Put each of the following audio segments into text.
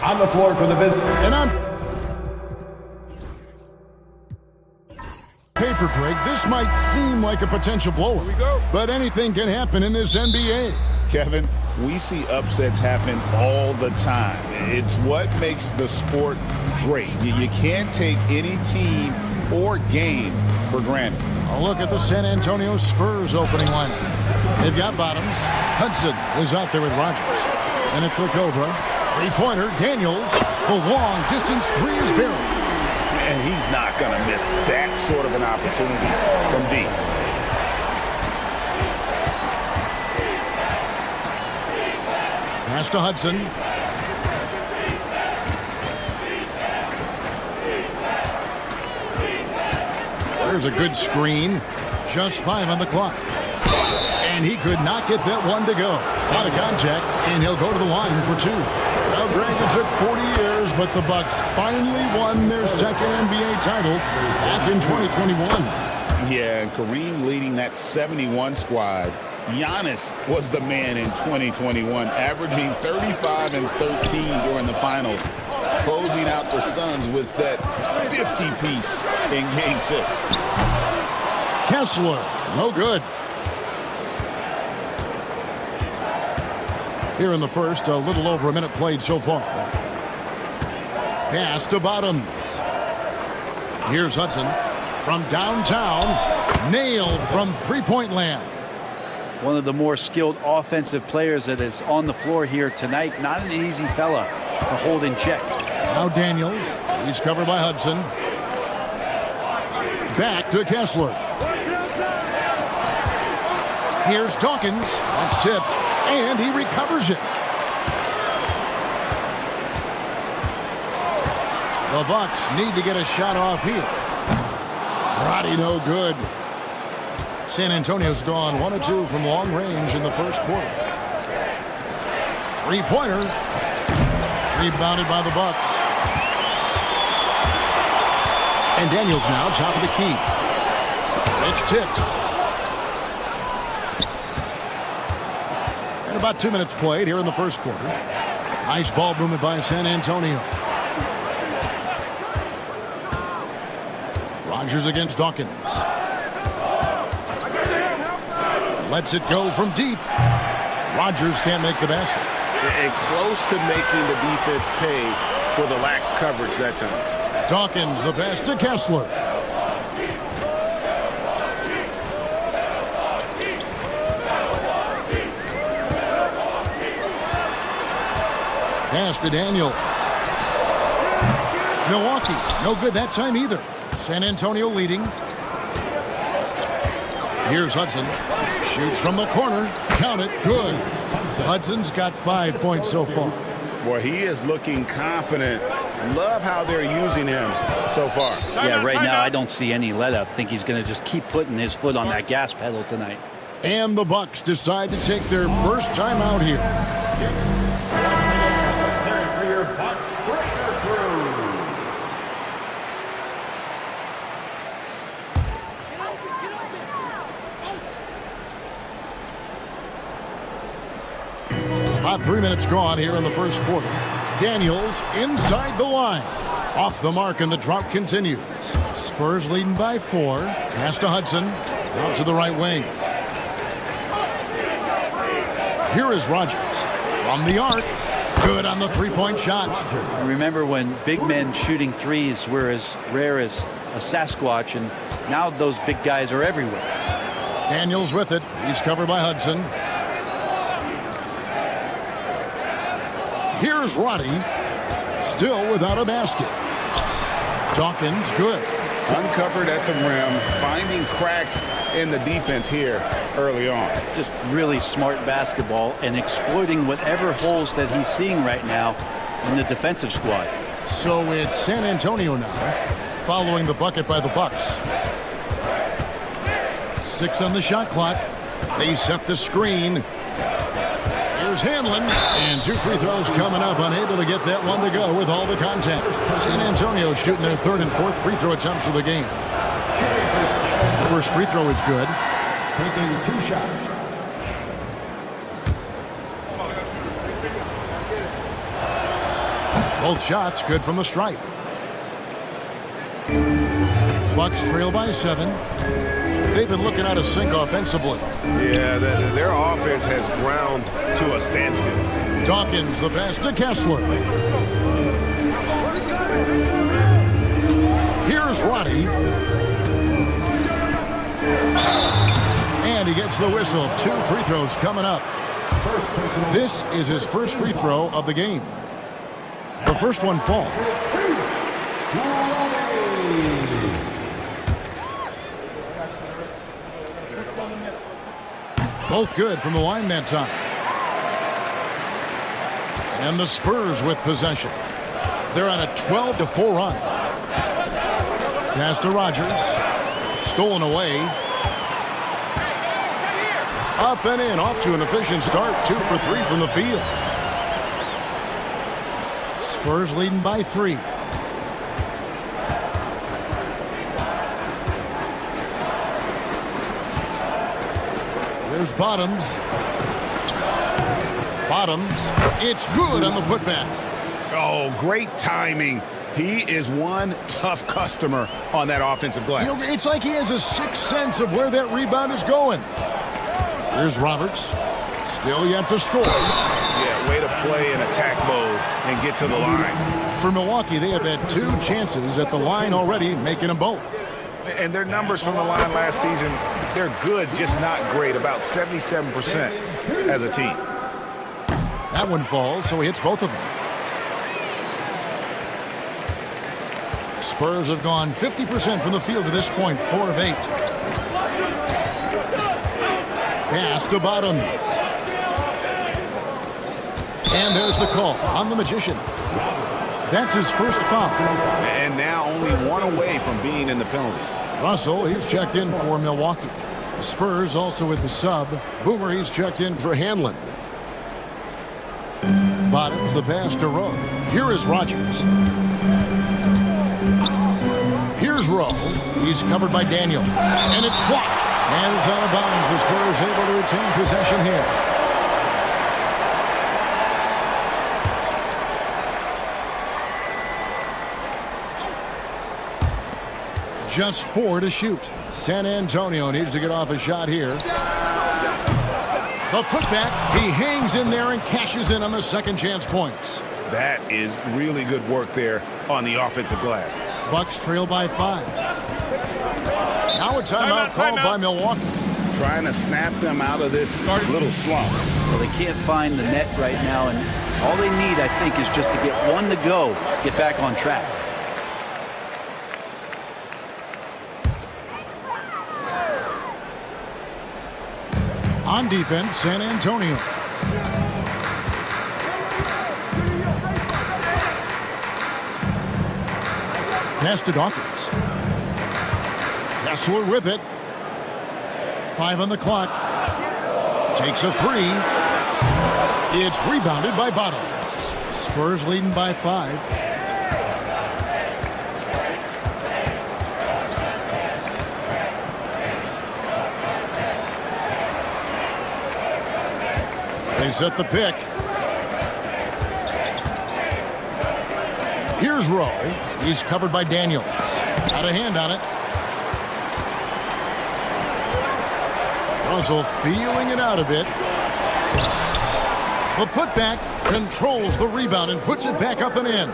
On the floor for the visit. And on paper, Greg, this might seem like a potential blowout. Here we go. But anything can happen in this NBA. Kevin, we see upsets happen all the time. It's what makes the sport great. You can't take any team or game for granted. A look at the San Antonio Spurs opening lineup. They've got Bottoms. Hudson is out there with Rogers. And it's the Cobra. Three-pointer, Daniels. The long-distance three is buried. And he's not going to miss that sort of an opportunity from deep. Pass to Hudson. There's a good screen. Just 5 on the clock. And he could not get that one to go. Out of contact, and he'll go to the line for 2. Now, Greg, it took 40 years, but the Bucks finally won their second NBA title back in 2021. Yeah, and Kareem leading that 71 squad. Giannis was the man in 2021, averaging 35 and 13 during the finals, closing out the Suns with that 50-piece in Game 6. Kessler, no good. Here in the first, a little over a minute played so far. Pass to Bottoms. Here's Hudson from downtown, nailed from three-point land. One of the more skilled offensive players that is on the floor here tonight. Not an easy fella to hold in check. Now Daniels. He's covered by Hudson. Back to Kessler. Here's Dawkins. That's tipped. And he recovers it. The Bucks need to get a shot off here. Roddy no good. San Antonio's gone 1 of 2 from long range in the first quarter. Three-pointer. Rebounded by the Bucks. And Daniels now top of the key. It's tipped. And about 2 minutes played here in the first quarter. Nice ball movement by San Antonio. Rogers against Dawkins. Lets it go from deep. Rogers can't make the basket. And close to making the defense pay for the lax coverage that time. Dawkins, the pass to Kessler. Pass to Daniels. Milwaukee, no good that time either. San Antonio leading. Here's Hudson. Shoots from the corner. Count it. Good. Hudson's got 5 points so far. Boy, he is looking confident. Love how they're using him so far. Yeah, right now I don't see any let up. Think he's going to just keep putting his foot on that gas pedal tonight. And the Bucks decide to take their first time out here. About 3 minutes gone here in the first quarter. Daniels inside the line. Off the mark, and the drought continues. Spurs leading by 4. Pass to Hudson. Out to the right wing. Here is Rogers. From the arc. Good on the three-point shot. Remember when big men shooting threes were as rare as a Sasquatch, and now those big guys are everywhere. Daniels with it. He's covered by Hudson. Here's Roddy, still without a basket. Dawkins, good. Uncovered at the rim, finding cracks in the defense here early on. Just really smart basketball and exploiting whatever holes that he's seeing right now in the defensive squad. So it's San Antonio now, following the bucket by the Bucks. 6 on the shot clock. They set the screen. Here's Hanlon, and 2 free throws coming up, unable to get that one to go with all the contact. San Antonio shooting their 3rd and 4th free throw attempts of the game. The first free throw is good. Taking 2 shots. Both shots good from the stripe. Bucks trail by 7. They've been looking out of sync offensively. Yeah, their offense has ground to a standstill. Dawkins the pass to Kessler. Here's Roddy. And he gets the whistle. 2 free throws coming up. This is his first free throw of the game. The first one falls. Both good from the line that time. And the Spurs with possession. They're on a 12-4 run. Pass to Rogers. Stolen away. Up and in. Off to an efficient start. 2 for 3 from the field. Spurs leading by 3. There's Bottoms. Bottoms. It's good on the putback. Oh, great timing. He is one tough customer on that offensive glass. You know, it's like he has a sixth sense of where that rebound is going. Here's Roberts. Still yet to score. Yeah, way to play in attack mode and get to the line. For Milwaukee, they have had 2 chances at the line already, making them both. And their numbers from the line last season, they're good, just not great. About 77% as a team. That one falls, so he hits both of them. Spurs have gone 50% from the field to this point, 4 of 8. Pass to Bottoms. And there's the call on the Magician. That's his first foul. And now only 1 away from being in the penalty. Russell, he's checked in for Milwaukee. The Spurs also with the sub. Boomer, he's checked in for Hanlon. Bottoms the pass to Rowe. Here is Rogers. Here's Rowe. He's covered by Daniels. And it's blocked. And it's out of bounds. The Spurs able to retain possession here. Just 4 to shoot. San Antonio needs to get off a shot here. The putback. He hangs in there and cashes in on the second chance points. That is really good work there on the offensive glass. Bucks trail by 5. Now a timeout called by Milwaukee. Trying to snap them out of this little slump. Well, they can't find the net right now, and all they need, I think, is just to get 1 to go, get back on track. On defense, San Antonio. Pass to Dawkins. Kessler with it. 5 on the clock. Takes a 3. It's rebounded by Bottoms. Spurs leading by 5. They set the pick. Here's Rowe. He's covered by Daniels. Out of hand on it. Russell feeling it out a bit. The putback controls the rebound and puts it back up and in.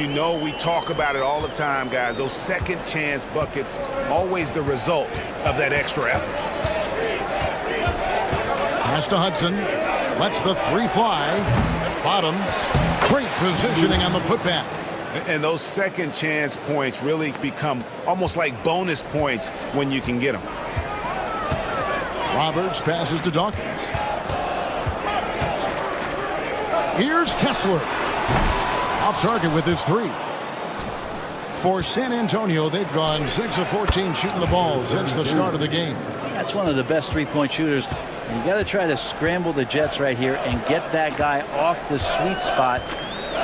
You know, we talk about it all the time, guys. Those second chance buckets, always the result of that extra effort. Pass to Hudson. Lets the 3 fly. Bottoms. Great positioning on the putback. And those second chance points really become almost like bonus points when you can get them. Roberts passes to Dawkins. Here's Kessler. Off target with his 3. For San Antonio, they've gone 6 of 14 shooting the ball since the start of the game. That's one of the best three-point shooters. You got to try to scramble the Jets right here and get that guy off the sweet spot.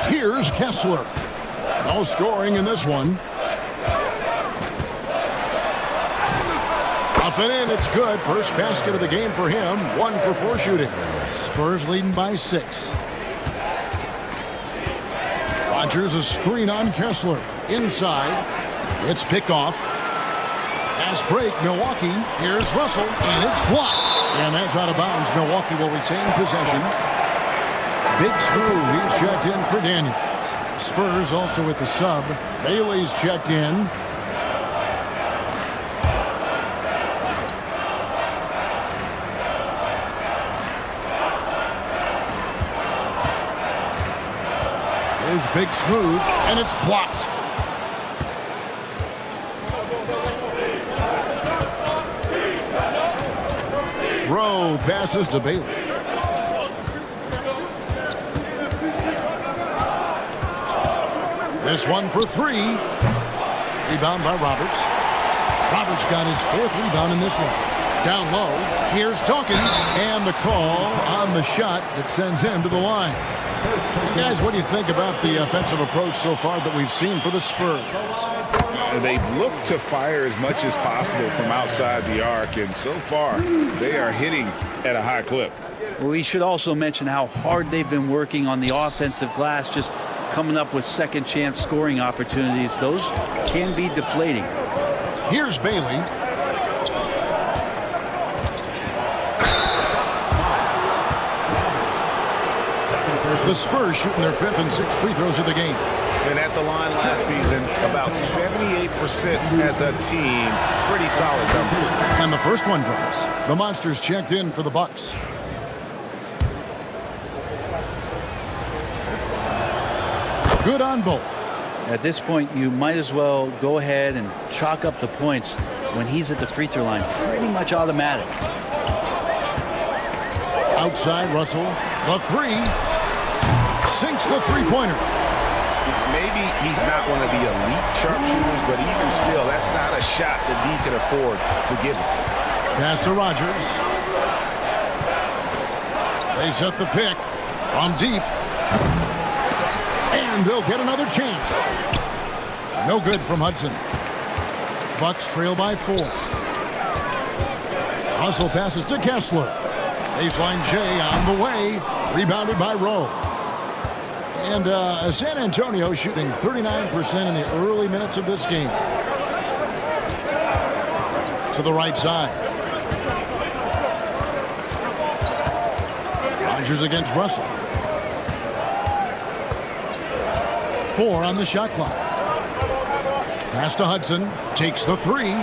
Here's Kessler. No scoring in this one. Up and in, it's good. First basket of the game for him. 1 for 4 shooting. Spurs leading by 6. Rogers, a screen on Kessler. Inside. It's picked off. Fast break, Milwaukee. Here's Russell, and it's blocked. And that's out of bounds. Milwaukee will retain possession. Big Smooth, he's checked in for Daniels. Spurs also with the sub. Bailey's checked in. Here's Big Smooth, and it's blocked. Rowe passes to Bailey. This one for three. Rebound by Roberts. Roberts got his fourth rebound in this one. Down low. Here's Dawkins. And the call on the shot that sends him to the line. Guys, what do you think about the offensive approach so far that we've seen for the Spurs? They've looked to fire as much as possible from outside the arc, and so far they are hitting at a high clip. Well, we should also mention how hard they've been working on the offensive glass, just coming up with second chance scoring opportunities. Those can be deflating. Here's Bailey. The Spurs shooting their fifth and sixth free throws of the game. And at the line last season, about 78% as a team. Pretty solid numbers. And the first one drops. The Monsters checked in for the Bucks. Good on both. At this point, you might as well go ahead and chalk up the points when he's at the free throw line. Pretty much automatic. Outside Russell. The three. Sinks the three-pointer. Maybe he's not one of the elite sharpshooters, but even still, that's not a shot that D can afford to give him. Pass to Rogers. They set the pick from deep. And they'll get another chance. No good from Hudson. Bucks trail by 4. Russell passes to Kessler. Baseline J on the way. Rebounded by Rowe. And San Antonio shooting 39% in the early minutes of this game. To the right side. Rogers against Russell. 4 on the shot clock. Pass to Hudson. Takes the three.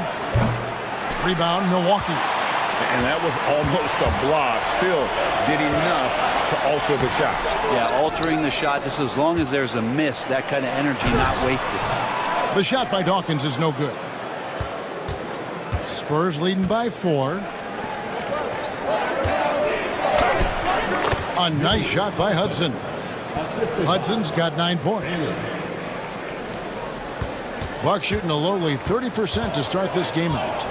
Rebound, Milwaukee. And that was almost a block. Still did enough to alter the shot. Yeah, altering the shot, just as long as there's a miss, that kind of energy not wasted. The shot by Dawkins is no good. Spurs leading by 4. A nice shot by Hudson. Hudson's got 9 points. Bucks shooting a lowly 30% to start this game out.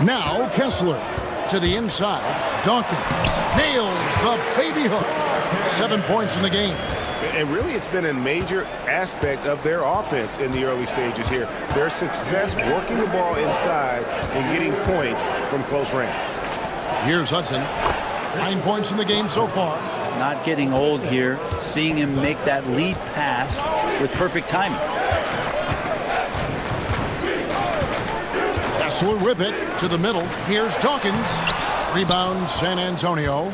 Now Kessler to the inside. Dawkins nails the baby hook. 7 points in the game. And really, it's been a major aspect of their offense in the early stages here. Their success working the ball inside and getting points from close range. Here's Hudson. 9 points in the game so far. Not getting old here. Seeing him make that lead pass with perfect timing. Kessler with it to the middle. Here's Dawkins. Rebound San Antonio.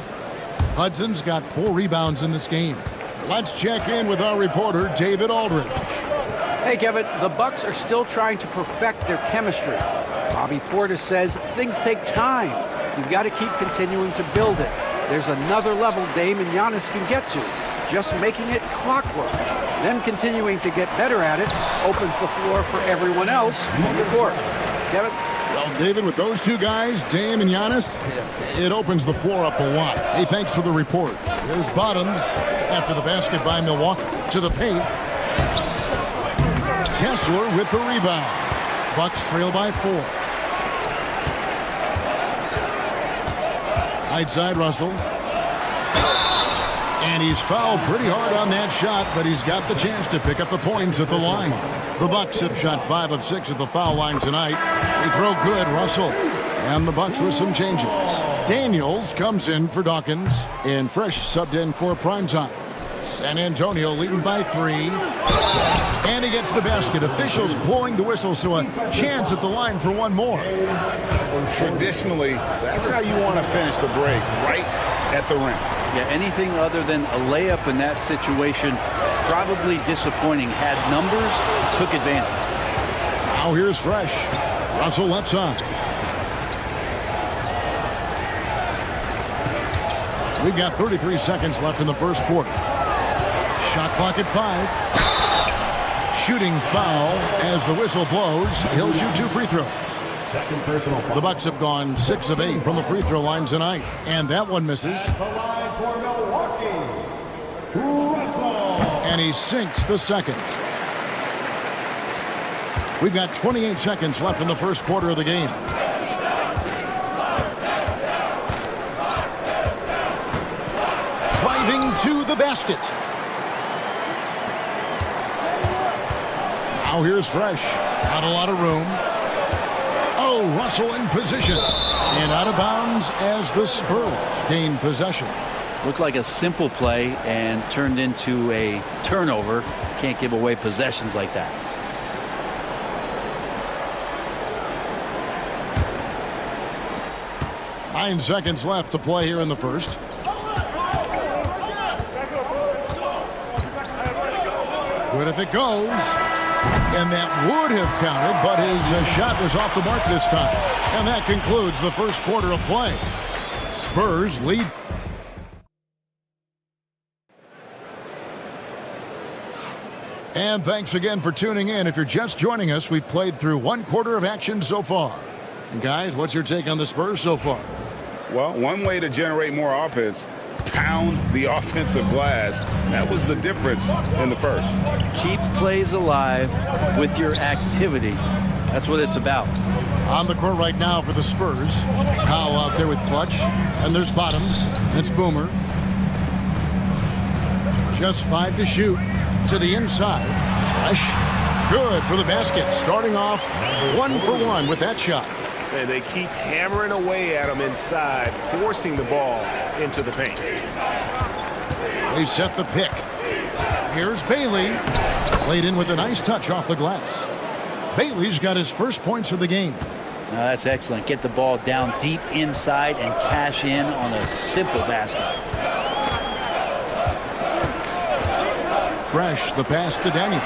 Hudson's got 4 rebounds in this game. Let's check in with our reporter, David Aldridge. Hey, Kevin, the Bucks are still trying to perfect their chemistry. Bobby Portis says things take time. You've got to keep continuing to build it. There's another level Dame and Giannis can get to. Just making it clockwork. Them continuing to get better at it opens the floor for everyone else on the court. Kevin? Well, David, with those two guys, Dame and Giannis, it opens the floor up a lot. Hey, thanks for the report. There's Bottoms after the basket by Milwaukee to the paint. Kessler with the rebound. Bucks trail by 4. Right side, Russell. And he's fouled pretty hard on that shot, but he's got the chance to pick up the points at the line. The Bucks have shot 5 of 6 at the foul line tonight. They throw good, Russell. And the Bucks with some changes. Daniels comes in for Dawkins. And Fresh subbed in for primetime. San Antonio leading by 3. And he gets the basket. Officials blowing the whistle, so a chance at the line for one more. Traditionally, that's how you want to finish the break, right at the rim. Yeah, anything other than a layup in that situation, probably disappointing. Had numbers, took advantage. Now here's Fresh. Russell left side. We've got 33 seconds left in the first quarter. Shot clock at 5. Shooting foul as the whistle blows. He'll shoot 2 free throws. Second personal foul. The Bucks have gone 6 of 8 from the free throw line tonight. And that one misses. At the line for Milwaukee, Russell. And he sinks the second. We've got 28 seconds left in the first quarter of the game. Driving to the basket. Now here's Fresh. Not a lot of room. Oh, Russell in position. And out of bounds as the Spurs gain possession. Looked like a simple play and turned into a turnover. Can't give away possessions like that. Nine seconds left to play here in the first. Good if it goes. And that would have counted, but his shot was off the mark this time. And that concludes the first quarter of play. Spurs lead. And thanks again for tuning in. If you're just joining us, we've played through one quarter of action so far. And guys, what's your take on the Spurs so far? Well, one way to generate more offense, pound the offensive glass. That was the difference in the first. Keep plays alive with your activity. That's what it's about. On the court right now for the Spurs. Powell out there with Clutch. And there's Bottoms. And it's Boomer. Just 5 to shoot. To the inside. Fresh. Good for the basket. Starting off 1 for 1 with that shot. And they keep hammering away at him inside, forcing the ball into the paint. They set the pick. Here's Bailey. Played in with a nice touch off the glass. Bailey's got his first points of the game. Now that's excellent. Get the ball down deep inside and cash in on a simple basket. Fresh, the pass to Daniels.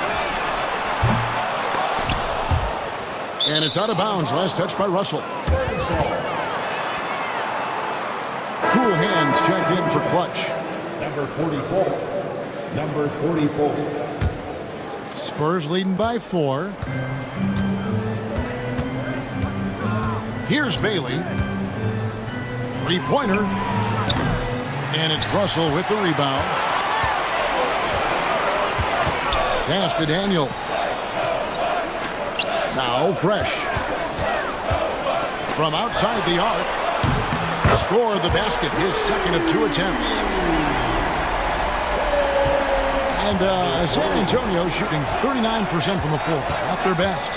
And it's out of bounds. Last touch by Russell. Cool hands checked in for Clutch. Number 44. Number 44. Spurs leading by 4. Here's Bailey. 3-pointer. And it's Russell with the rebound. Pass to Daniel. Now Fresh. From outside the arc. Score the basket. His second of 2 attempts. And San Antonio shooting 39% from the floor. Not their best.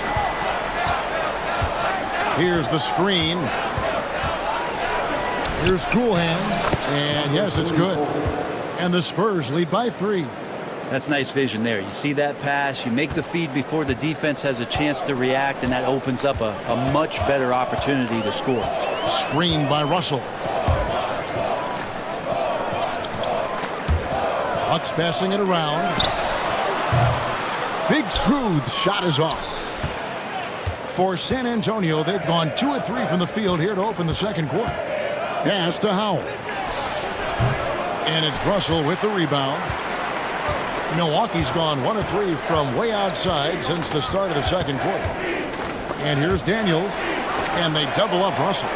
Here's the screen. Here's Cool Hands. And yes, it's good. And the Spurs lead by 3. That's nice vision there. You see that pass, you make the feed before the defense has a chance to react, and that opens up a much better opportunity to score. Screen by Russell. Bucks passing it around. Big smooth shot is off. For San Antonio, they've gone 2 of 3 from the field here to open the second quarter. Pass to Howell. And it's Russell with the rebound. Milwaukee's gone 1 of 3 from way outside since the start of the second quarter. And here's Daniels. And they double up Russell.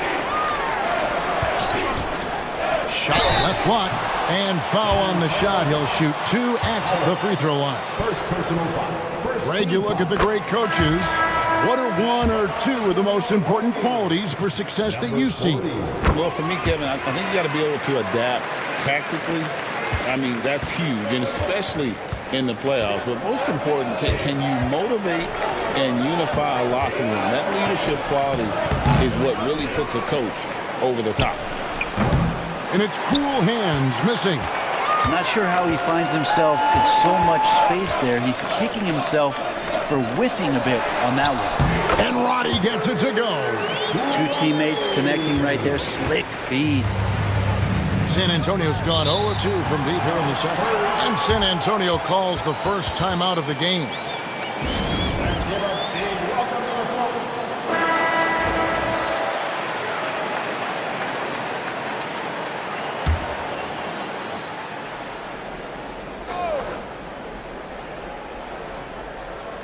Shot left block. And foul on the shot. He'll shoot 2 at the free throw line. First personal foul. Greg, you look at the great coaches. What are 1 or 2 of the most important qualities for success that you see? Well, for me, Kevin, I think you got to be able to adapt tactically. I mean, that's huge, and especially in the playoffs. But most important, can you motivate and unify a locker room? That leadership quality is what really puts a coach over the top. And it's cool hands missing. I'm not sure how he finds himself in so much space there. He's kicking himself for whiffing a bit on that one. And Roddy gets it to go. Two teammates connecting right there. Slick feed. San Antonio's gone 0-2 from deep here in the second. And San Antonio calls the first timeout of the game.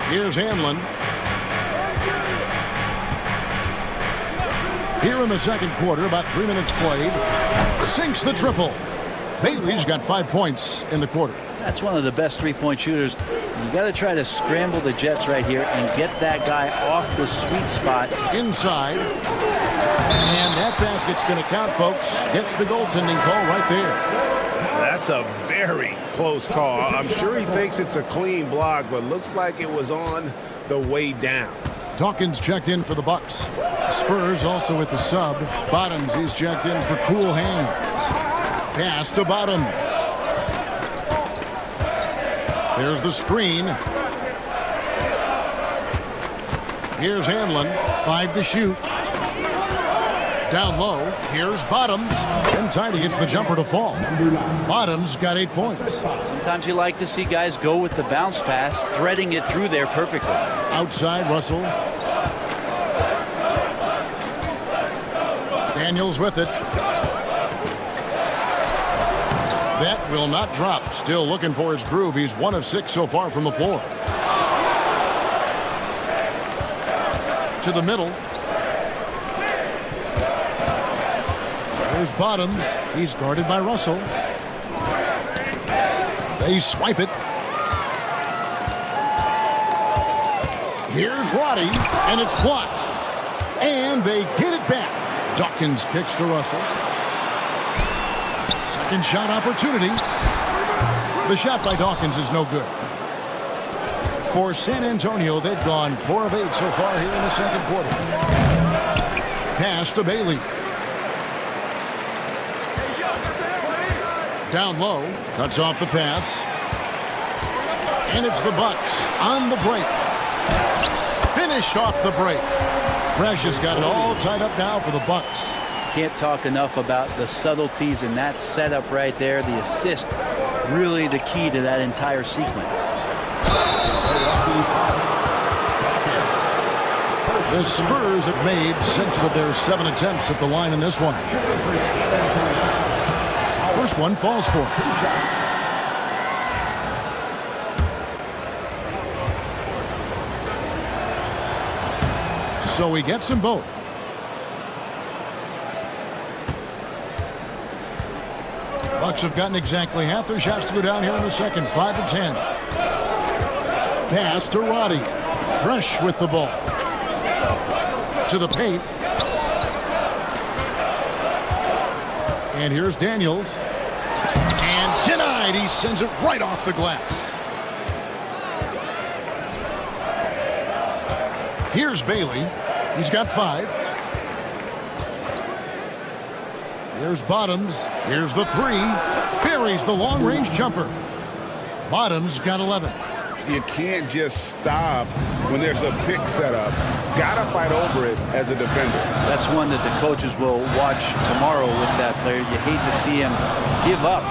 Here's Hanlon. Here in the second quarter, about 3 minutes played. Sinks the triple. Bailey's got 5 points in the quarter. That's one of the best three-point shooters. You got to try to scramble the Jets right here and get that guy off the sweet spot. Inside. And that basket's going to count, folks. Gets the goaltending call right there. That's a very close call. I'm sure he thinks it's a clean block, but looks like it was on the way down. Dawkins checked in for the Bucks. Spurs also with the sub. Bottoms, he's checked in for cool hands. Pass to Bottoms. There's the screen. Here's Hanlon. 5 to shoot. Down low. Here's Bottoms. And Tiny gets the jumper to fall. Bottoms got 8 points. Sometimes you like to see guys go with the bounce pass, threading it through there perfectly. Outside, Russell. Daniels with it. That will not drop. Still looking for his groove. He's 1 of 6 so far from the floor. To the middle. There's Bottoms. He's guarded by Russell. They swipe it. Here's Roddy, and it's blocked. And they get it back. Dawkins kicks to Russell. Second shot opportunity. The shot by Dawkins is no good. For San Antonio, they've gone 4 of 8 so far here in the second quarter. Pass to Bailey. Down low, cuts off the pass. And it's the Bucks on the break. Finished off the break. Fresh has got it all tied up now for the Bucks. Can't talk enough about the subtleties in that setup right there. The assist, really the key to that entire sequence. The Spurs have made 6 of their 7 attempts at the line in this one. First one falls for him. So he gets them both. Bucks have gotten exactly half their shots to go down here in the second. 5 of 10. Pass to Roddy. Fresh with the ball. To the paint. And here's Daniels. And denied. He sends it right off the glass. Here's Bailey. He's got 5. Here's Bottoms. Here's the 3. Buries the long-range jumper. Bottoms got 11. You can't just stop when there's a pick set up. Gotta fight over it as a defender. That's one that the coaches will watch tomorrow with that player. You hate to see him give up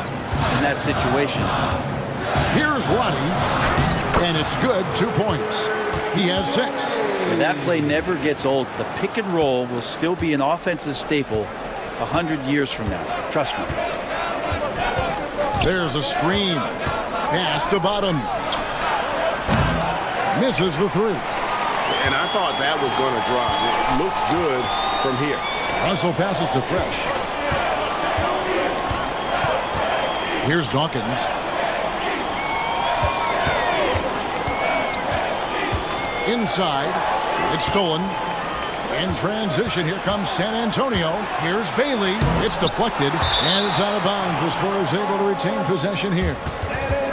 in that situation. Here's Roddy. And it's good. 2 points. He has 6. And that play never gets old. The pick and roll will still be an offensive staple 100 years from now. Trust me. There's a screen. Pass to Bottom. Misses the 3. And I thought that was going to drop. It looked good from here. Russell passes to Fresh. Here's Dawkins. Inside. It's stolen. In transition, here comes San Antonio. Here's Bailey. It's deflected, and it's out of bounds. The Spurs able to retain possession here.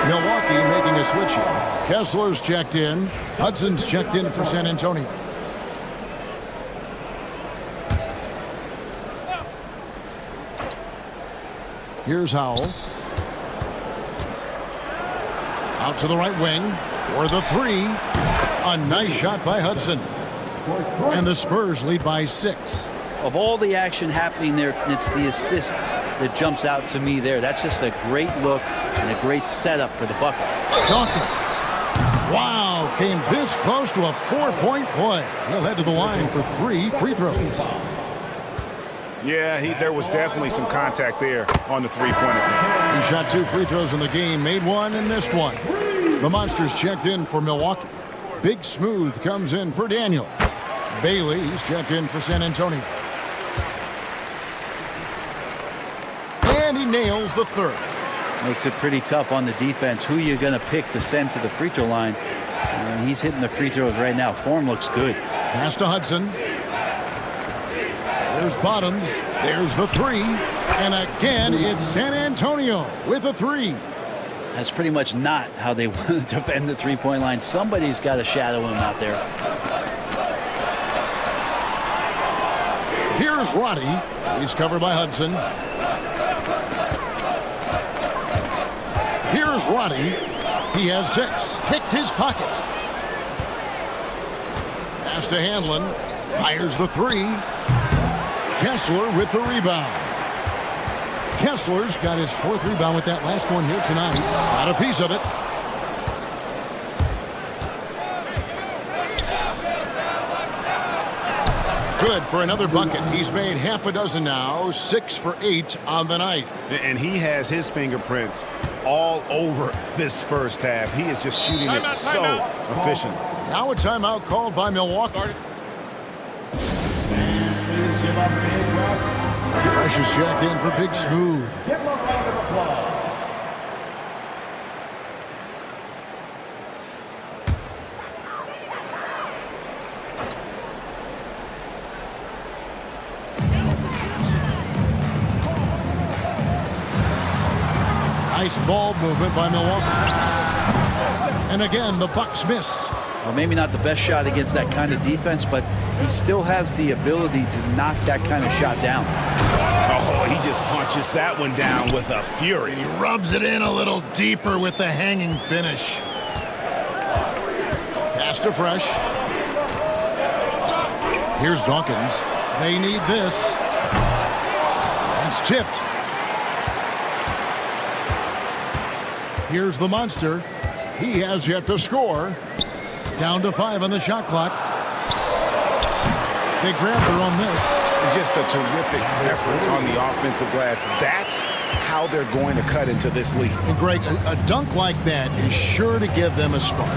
Milwaukee making a switch here. Kessler's checked in. Hudson's checked in for San Antonio. Here's Howell. Out to the right wing for the three. A nice shot by Hudson. And the Spurs lead by 6. Of all the action happening there, it's the assist that jumps out to me there. That's just a great look and a great setup for the bucket. Dawkins. Wow, came this close to a 4-point play. He'll head to the line for 3 free throws. Yeah, there was definitely some contact there on the three-point attempt. He shot 2 free throws in the game, made 1 and missed 1. The Monsters checked in for Milwaukee. Big Smooth comes in for Daniel. Bailey, he's checked in for San Antonio. And he nails the third. Makes it pretty tough on the defense. Who you're going to pick to send to the free throw line. And he's hitting the free throws right now. Form looks good. Pass to Hudson. There's Bottoms. There's the 3. And again, it's San Antonio with a 3. That's pretty much not how they want to defend the three-point line. Somebody's got to shadow him out there. Here's Roddy. He's covered by Hudson. Here's Roddy. He has 6. Picked his pocket. Pass to Hanlon. Fires the 3. Kessler with the rebound. Kessler's got his 4th rebound with that last one here tonight. Got a piece of it. Good for another bucket. He's made half a dozen now. 6 for 8 on the night. And he has his fingerprints all over this first half. He is just shooting it so efficiently. Now a timeout called by Milwaukee. Rush is checked in for Big Smooth. Give him a round of applause. Nice ball movement by Milwaukee. And again, the Bucks miss. Well, maybe not the best shot against that kind of defense, but he still has the ability to knock that kind of shot down. Oh, he just punches that one down with a fury. He rubs it in a little deeper with the hanging finish. Pass to Fresh. Here's Dawkins. They need this. It's tipped. Here's the Monster. He has yet to score. Down to 5 on the shot clock. They grab their own miss. Just a terrific effort on the offensive glass. That's how they're going to cut into this lead. And Greg, a dunk like that is sure to give them a spark.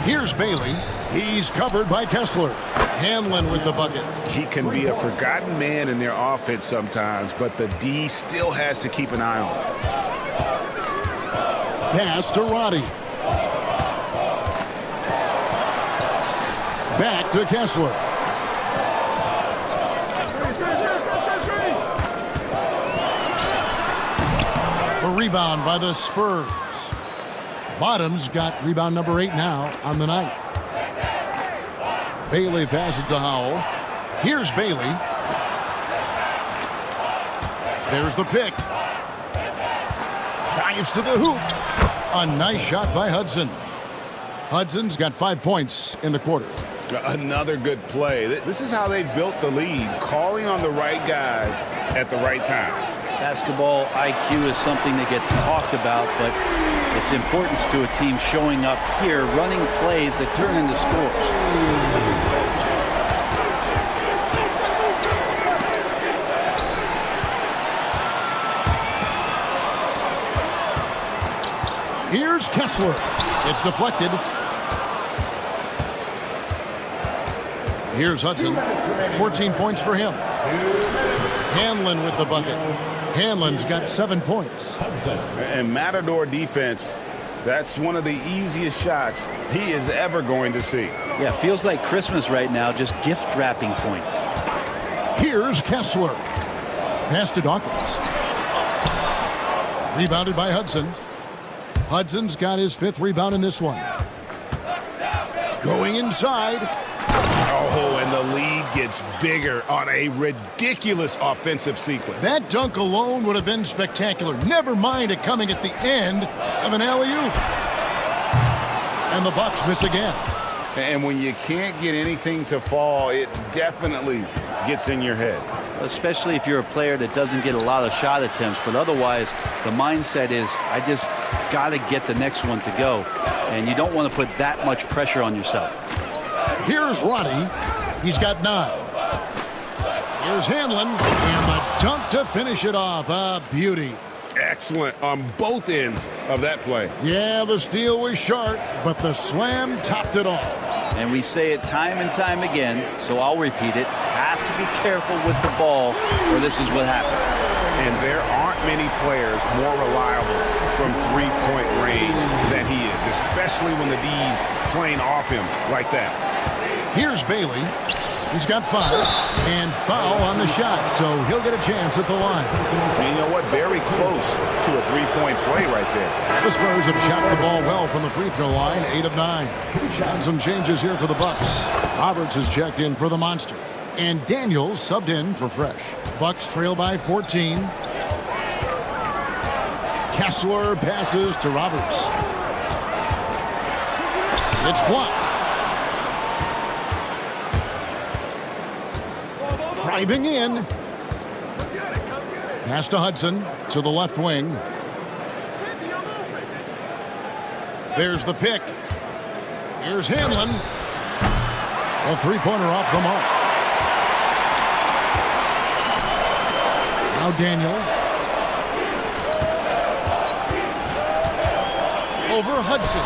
Here's Bailey. He's covered by Kessler. Hanlon with the bucket. He can be a forgotten man in their offense sometimes, but the D still has to keep an eye on him. Pass to Roddy. Back to Kessler. A rebound by the Spurs. Bottoms got rebound number 8 now on the night. Bailey passes to Howell. Here's Bailey. There's the pick. Drives to the hoop. A nice shot by Hudson. Hudson's got 5 points in the quarter. Another good play. This is how they built the lead, calling on the right guys at the right time. Basketball IQ is something that gets talked about, but its importance to a team showing up here, running plays that turn into scores. Here's Kessler. It's deflected. Here's Hudson. 14 points for him. Hanlon with the bucket. Hanlon's got 7 points. And Matador defense That's one of the easiest shots he is ever going to see. Yeah, feels like Christmas right now, just gift wrapping points. Here's Kessler. Pass to Dawkins. Rebounded by Hudson. Hudson's got his 5th rebound in this one. Going inside. Oh, and the lead gets bigger on a ridiculous offensive sequence. That dunk alone would have been spectacular. Never mind it coming at the end of an alley-oop. And the Bucks miss again. And when you can't get anything to fall, it definitely gets in your head. Especially if you're a player that doesn't get a lot of shot attempts, but otherwise the mindset is I just got to get the next one to go, and you don't want to put that much pressure on yourself. Here's Roddy. He's got 9. Here's Hanlon, and the dunk to finish it off. A beauty. Excellent on both ends of that play. Yeah, the steal was short, but the slam topped it off. And we say it time and time again, so I'll repeat it. Have to be careful with the ball, or this is what happens. And there aren't many players more reliable from three-point range than he is, especially when the D's playing off him like that. Here's Bailey. He's got 5, and foul on the shot, so he'll get a chance at the line. And you know what? Very close to a three-point play right there. The Spurs have shot the ball well from the free throw line, 8 of 9. And some changes here for the Bucks. Roberts has checked in for the Monster, and Daniels subbed in for Fresh. Bucks trail by 14. Kessler passes to Roberts. It's blocked. Driving in. Pass to Hudson to the left wing. There's the pick. Here's Hanlon. A three-pointer off the mark. Now Daniels. Over Hudson.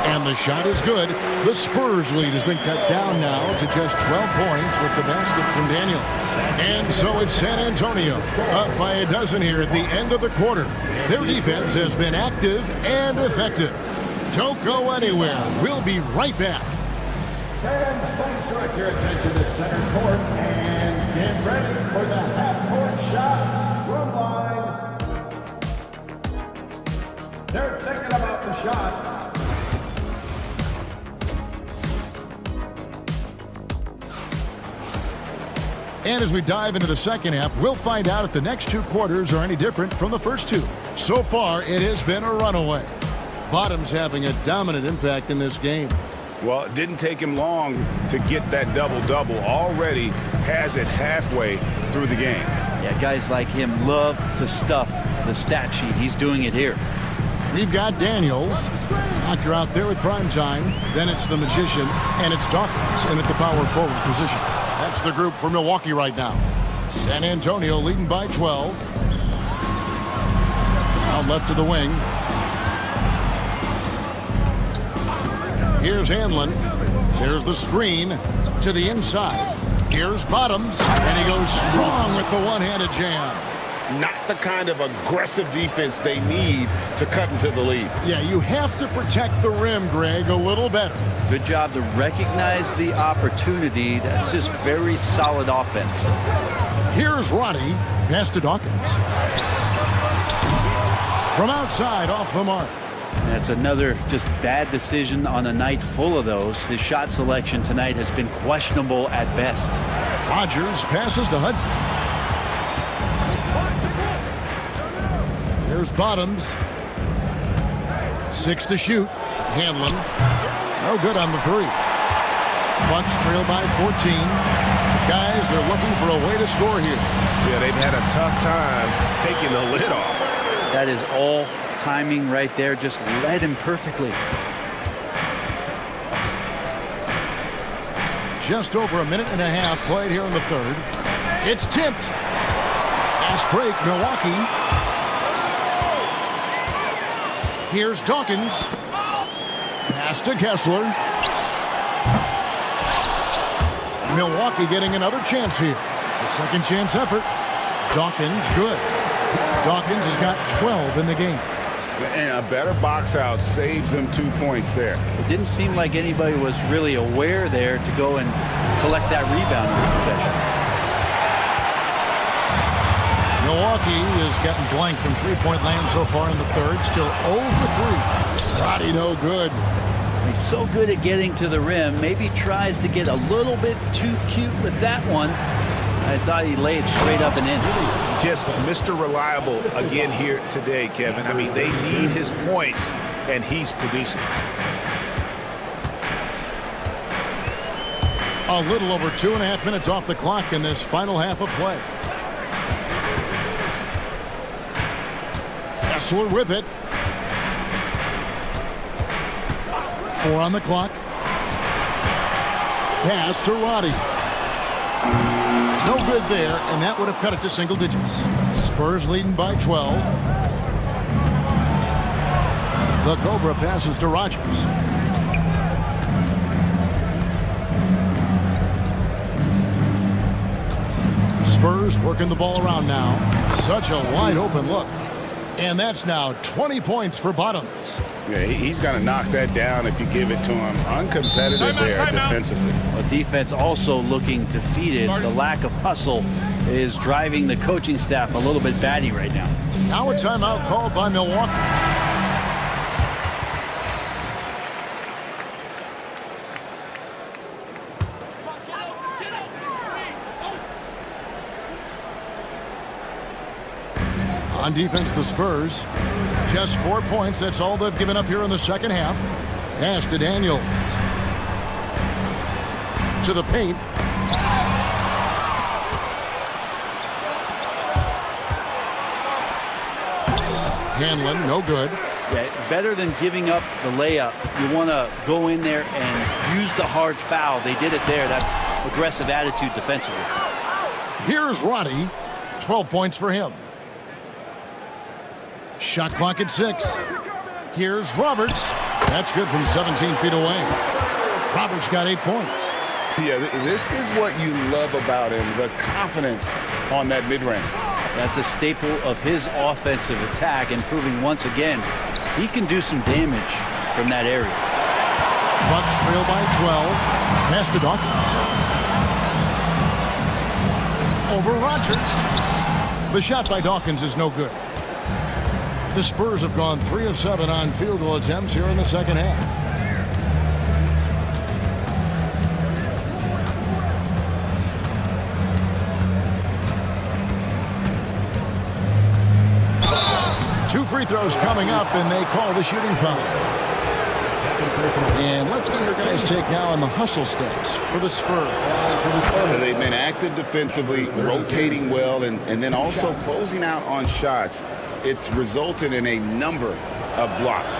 And the shot is good. The Spurs lead has been cut down now to just 12 points with the basket from Daniels. And so it's San Antonio up by a dozen here at the end of the quarter. Their defense has been active and effective. Don't go anywhere. We'll be right back. Fans, please direct your attention to center court and get ready for the half-court shot from line. They're thinking about the shot. And as we dive into the second half, we'll find out if the next 2 quarters are any different from the first 2. So far, it has been a runaway. Bottom's having a dominant impact in this game. Well, it didn't take him long to get that double-double. Already has it halfway through the game. Yeah, guys like him love to stuff the stat sheet. He's doing it here. We've got Daniels. Knocker out there with prime time. Then it's the Magician, and it's Dawkins in at the power forward position. That's the group for Milwaukee right now. San Antonio leading by 12. Out left to the wing. Here's Hanlon. There's the screen to the inside. Here's Bottoms, and he goes strong with the one-handed jam. Not the kind of aggressive defense they need to cut into the lead. Yeah, you have to protect the rim, Greg, a little better. Good job to recognize the opportunity. That's just very solid offense. Here's Roddy. Pass to Dawkins. From outside, off the mark. That's another just bad decision on a night full of those. His shot selection tonight has been questionable at best. Rodgers passes to Hudson. Here's Bottoms. 6 to shoot. Hanlon. No good on the 3. Bucks trail by 14. Guys, they're looking for a way to score here. Yeah, they've had a tough time taking the lid off. That is all timing right there. Just led him perfectly. Just over a minute and a half played here in the third. It's tipped. Fast break, Milwaukee. Here's Dawkins. Pass to Kessler. Milwaukee getting another chance here. The second chance effort. Dawkins good. Dawkins has got 12 in the game. And a better box out saves them 2 points there. It didn't seem like anybody was really aware there to go and collect that rebound in the possession. Milwaukee is getting blank from three-point land so far in the third. Still 0 for 3. Roddy no good. He's so good at getting to the rim. Maybe tries to get a little bit too cute with that one. I thought he laid straight up and in. Just Mr. Reliable again here today, Kevin. I mean, they need his points, and he's producing. A little over 2.5 minutes off the clock in this final half of play. Kessler with it. 4 on the clock. Pass to Roddy. No good there, and that would have cut it to single digits. Spurs leading by 12. The Cobra passes to Rogers. Spurs working the ball around now. Such a wide open look. And that's now 20 points for Bottoms. Yeah, he's going to knock that down if you give it to him. Uncompetitive there defensively. Well, defense also looking defeated. The lack of hustle is driving the coaching staff a little bit batty right now. Now a timeout called by Milwaukee. On defense, the Spurs. Just 4 points. That's all they've given up here in the second half. Pass to Daniels. To the paint. Hanlon, no good. Yeah, better than giving up the layup. You want to go in there and use the hard foul. They did it there. That's aggressive attitude defensively. Here's Roddy. 12 points for him. Shot clock at 6. Here's Roberts. That's good from 17 feet away. Roberts got 8 points. Yeah, this is what you love about him, the confidence on that mid-range. That's a staple of his offensive attack, and proving once again he can do some damage from that area. Bucks trail by 12. Pass to Dawkins. Over Rogers. The shot by Dawkins is no good. The Spurs have gone 3 of 7 on field goal attempts here in the second half. Two free throws coming up, and they call the shooting foul. And let's get your guys' take now on the hustle stats for the Spurs. They've been active defensively, rotating well, and then also closing out on shots. It's resulted in a number of blocks.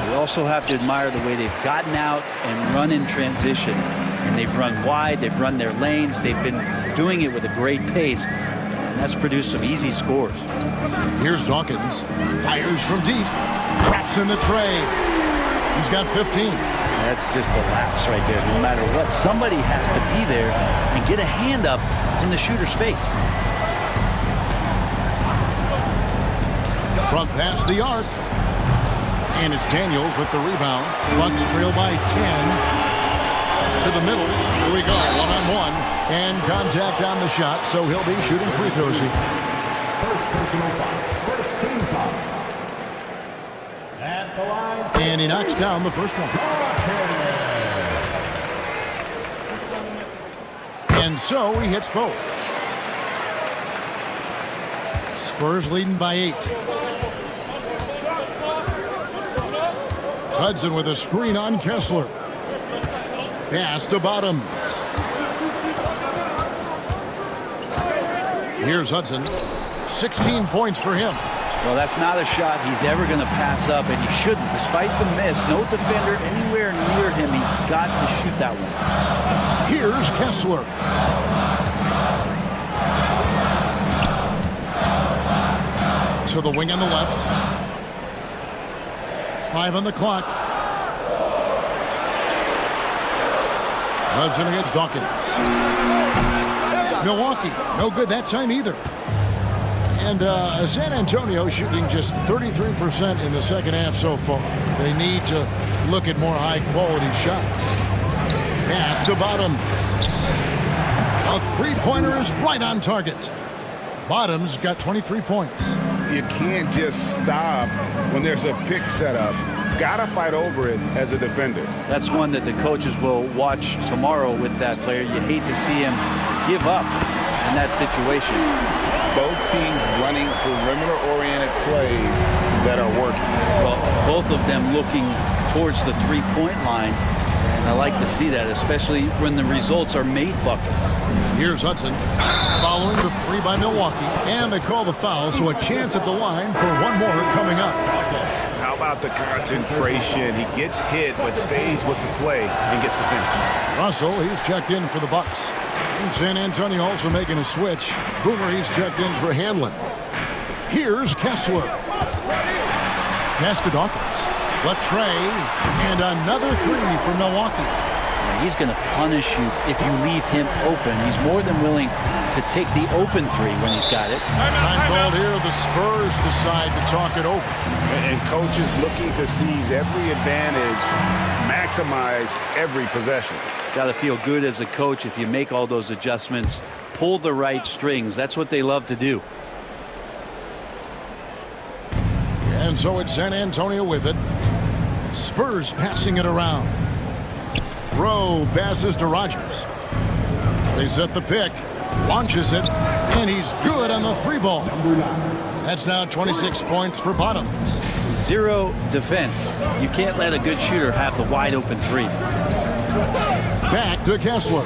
We also have to admire the way they've gotten out and run in transition. And they've run wide, they've run their lanes, they've been doing it with a great pace. And that's produced some easy scores. Here's Dawkins. Fires from deep. Traps in the tray. He's got 15. That's just a lapse right there. No matter what, somebody has to be there and get a hand up in the shooter's face. Front pass the arc. And it's Daniels with the rebound. Bucks trail by 10. To the middle. Here we go. One-on-one. And contact on the shot, so he'll be shooting free throws here. First personal foul. First team foul. At the line. And he knocks down the first one. And so he hits both. Spurs leading by 8. Hudson with a screen on Kessler. Pass to Bottoms. Here's Hudson. 16 points for him. Well, that's not a shot he's ever going to pass up, and he shouldn't. Despite the miss, no defender anywhere near him. He's got to shoot that one. Here's Kessler. To the wing on the left. 5 on the clock. Hudson against Dawkins. Milwaukee, no good that time either. And San Antonio shooting just 33% in the second half so far. They need to look at more high-quality shots. Pass to Bottom. A three-pointer is right on target. Bottom's got 23 points. You can't just stop when there's a pick set up. Gotta fight over it as a defender. That's one that the coaches will watch tomorrow with that player. You hate to see him give up in that situation. Both teams running perimeter-oriented plays that are working. Well, both of them looking towards the three-point line. And I like to see that, especially when the results are made buckets. Here's Hudson following the three by Milwaukee. And they call the foul, so a chance at the line for one more coming up. How about the concentration? He gets hit but stays with the play and gets the finish. Russell, he's checked in for the Bucks. And San Antonio also making a switch. Boomer, he's checked in for Hanlon. Here's Kessler. Pass to Dawkins. Latre, and another three for Milwaukee. He's going to punish you if you leave him open. He's more than willing to take the open three when he's got it. Time called here. The Spurs decide to talk it over. And coaches looking to seize every advantage, maximize every possession. Got to feel good as a coach if you make all those adjustments, pull the right strings. That's what they love to do. And so it's San Antonio with it. Spurs passing it around. Rowe passes to Rogers. They set the pick, launches it, and he's good on the three ball. That's now 26 points for Bottom. Zero defense. You can't let a good shooter have the wide open three. Back to Kessler.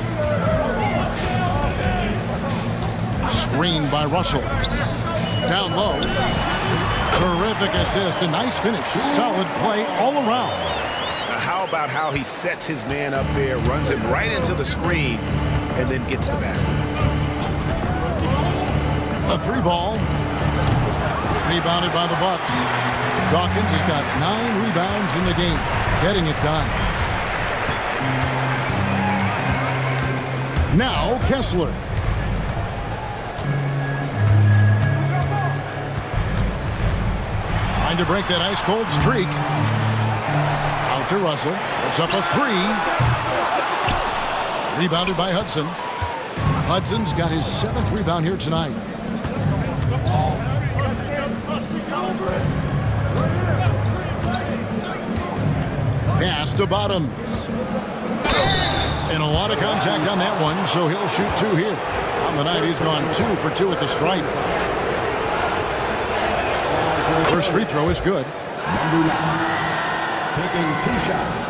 Screen by Russell. Down low. Terrific assist, a nice finish. Solid play all around. How about how he sets his man up there, runs him right into the screen, and then gets the basket. A three ball. Rebounded by the Bucks. Dawkins has got 9 rebounds in the game. Getting it done. Now Kessler. Trying to break that ice-cold streak. Out to Russell. It's up a three. Rebounded by Hudson. Hudson's got his 7th rebound here tonight. Pass to Bottom. And a lot of contact on that one, so he'll shoot 2 here. On the night, he's gone 2 for 2 at the stripe. First free throw is good. Taking 2 shots.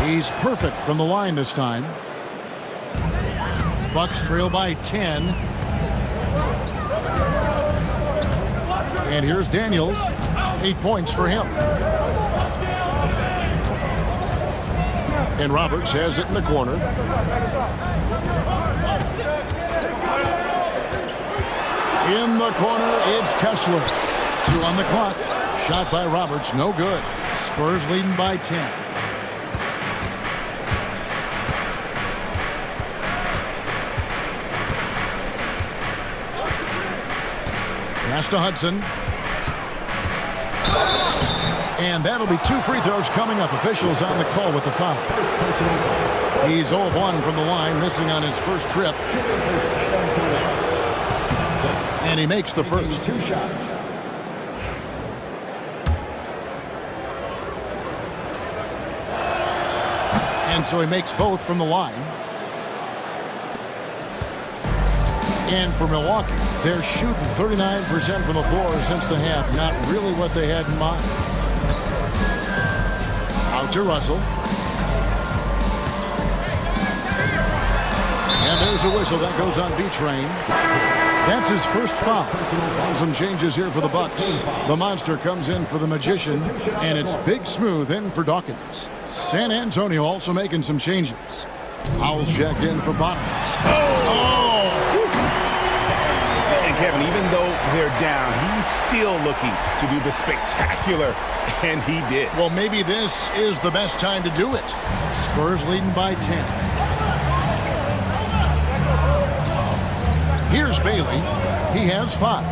He's perfect from the line this time. Bucks trail by 10. And here's Daniels. 8 points for him. And Roberts has it in the corner. In the corner, it's Kessler. 2 on the clock. Shot by Roberts, no good. Spurs leading by 10. Pass to Hudson. And that'll be 2 free throws coming up. Officials on the call with the foul. He's 0-1 from the line, missing on his first trip. And he makes the first. 2 shots. And so he makes both from the line. And for Milwaukee, they're shooting 39% from the floor since the half. Not really what they had in mind. Out to Russell. And there's a whistle that goes on B-Train. That's his first foul. And some changes here for the Bucks. The Monster comes in for the Magician, and it's Big Smooth in for Dawkins. San Antonio also making some changes. Howell's checked in for Bottoms. And Kevin, even though they're down, he's still looking to do the spectacular, and he did. Well, maybe this is the best time to do it. Spurs leading by 10. Here's Bailey. He has 5.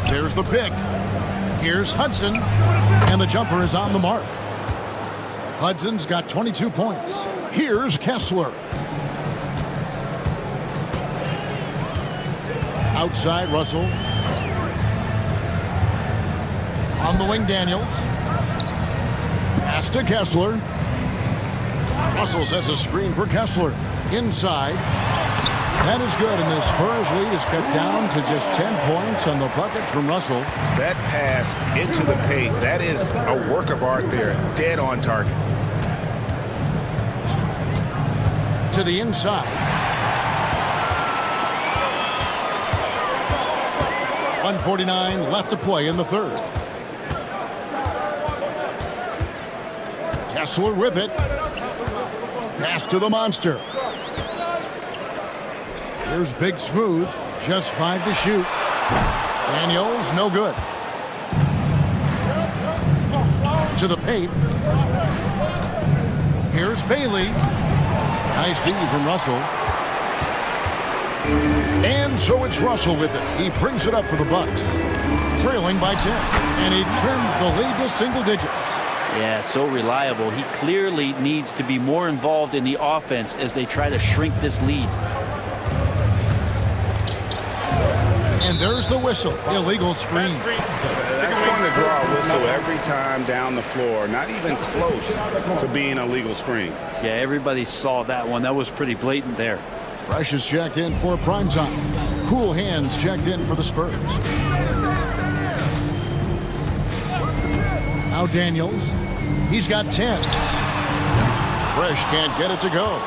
There's the pick. Here's Hudson. And the jumper is on the mark. Hudson's got 22 points. Here's Kessler. Outside, Russell. On the wing, Daniels. Pass to Kessler. Russell sets a screen for Kessler. Inside. That is good, and the Spurs lead is cut down to just 10 points on the bucket from Russell. That pass into the paint, that is a work of art there. Dead on target. To the inside. 1:49 left to play in the third. Kessler with it. Pass to the monster. Here's Big Smooth. Just 5 to shoot. Daniels, no good. To the paint. Here's Bailey. Nice D from Russell. And so it's Russell with it. He brings it up for the Bucks. Trailing by 10. And he trims the lead to single digits. Yeah, so reliable. He clearly needs to be more involved in the offense as they try to shrink this lead. And there's the whistle. Illegal screen. That's going to draw a whistle every time down the floor. Not even close to being a legal screen. Yeah, everybody saw that one. That was pretty blatant there. Fresh is checked in for primetime. Cool Hands checked in for the Spurs. Now Daniels. He's got 10. Fresh can't get it to go.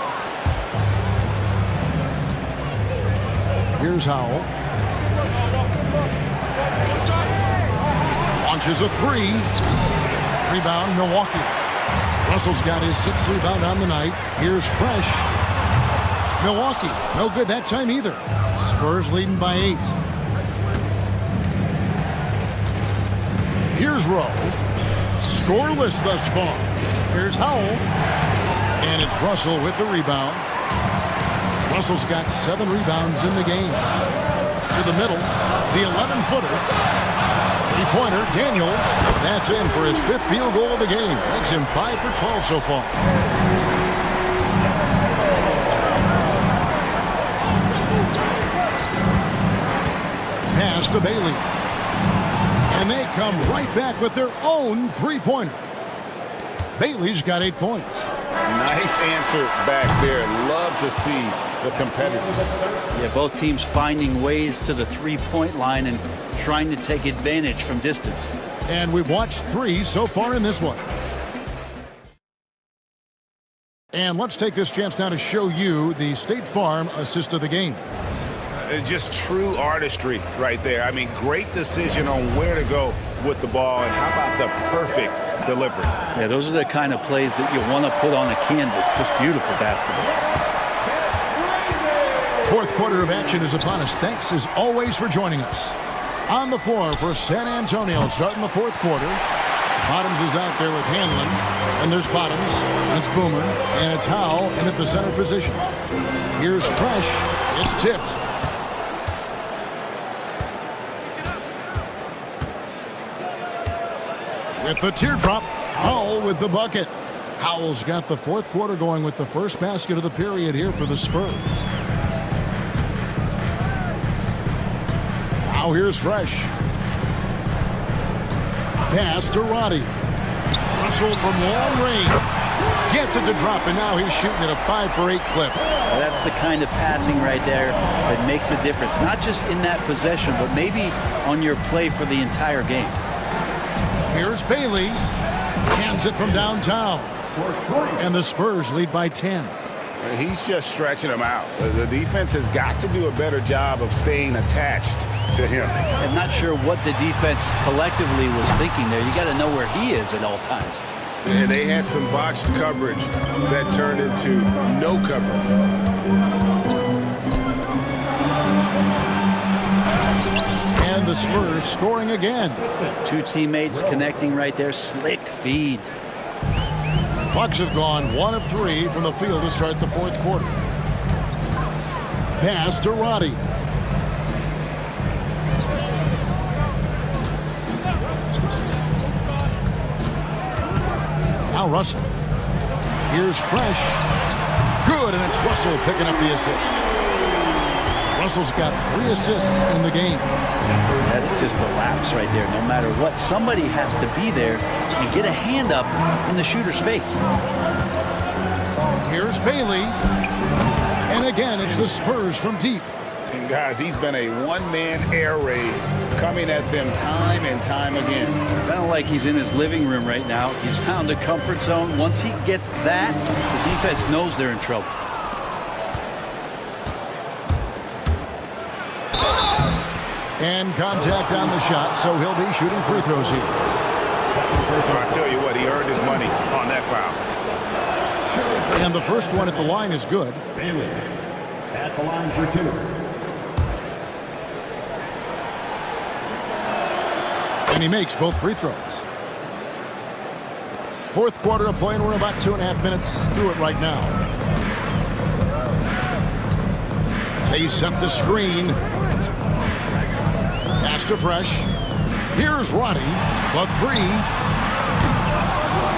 Here's Howell. Launches a 3. Rebound, Milwaukee. Russell's got his 6th rebound on the night. Here's Fresh. Milwaukee, no good that time either. Spurs leading by 8. Here's Rowe. Scoreless thus far. Here's Howell. And it's Russell with the rebound. Russell's got 7 rebounds in the game. To the middle, the 11-footer. 3-pointer, Daniels. That's in for his 5th field goal of the game. Makes him 5 for 12 so far. Pass to Bailey. And they come right back with their own 3-pointer. Bailey's got 8 points. Nice answer back there. Love to see the competitors. Yeah, both teams finding ways to the 3-point line and trying to take advantage from distance. And we've watched 3 so far in this one. And let's take this chance now to show you the State Farm assist of the game. Just true artistry right there. I mean, great decision on where to go with the ball, and how about the perfect delivery? Yeah, those are the kind of plays that you want to put on the canvas. Just beautiful basketball. 4th quarter of action is upon us. Thanks as always for joining us. On the floor for San Antonio starting the 4th quarter. Bottoms is out there with Hanlon. And there's Bottoms. That's Boomer. And it's Howell in at the center position. Here's Fresh. It's tipped. With the teardrop, Howell with the bucket. Howell's got the 4th quarter going with the first basket of the period here for the Spurs. Now here's Fresh. Pass to Roddy. Russell from long range. Gets it to drop, and now he's shooting at a 5-for-8 clip. Well, that's the kind of passing right there that makes a difference. Not just in that possession, but maybe on your play for the entire game. Here's Bailey. Cans it from downtown. And the Spurs lead by 10. He's just stretching them out. The defense has got to do a better job of staying attached to him. I'm not sure what the defense collectively was thinking there. You got to know where he is at all times. And they had some botched coverage that turned into no coverage. And the Spurs scoring again. 2 teammates connecting right there. Slick feed. Bucks have gone 1 of 3 from the field to start the 4th quarter. Pass to Roddy. Now Russell. Here's Fresh. Good, and it's Russell picking up the assist. Russell's got 3 assists in the game. That's just a lapse right there. No matter what, somebody has to be there and get a hand up in the shooter's face. Here's Bailey. And again, it's the Spurs from deep. And guys, he's been a one-man air raid coming at them time and time again. Kind of like he's in his living room right now. He's found a comfort zone. Once he gets that, the defense knows they're in trouble. And contact on the shot, so he'll be shooting free throws here. I tell you what, he earned his money on that foul. And the first one at the line is good. Bailey at the line for 2. And he makes both free throws. Fourth quarter of play, and we're about 2.5 minutes through it right now. They set the screen. Pass to Fresh. Here's Roddy. The 3.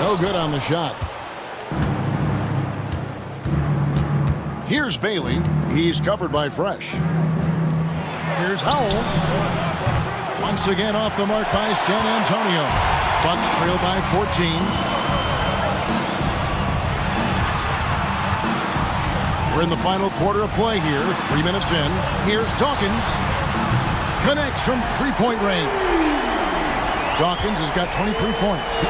No good on the shot. Here's Bailey. He's covered by Fresh. Here's Howell. Once again off the mark by San Antonio. Bucks trail by 14. We're in the final quarter of play here. 3 minutes in. Here's Dawkins. Connects from three-point range. Dawkins has got 23 points.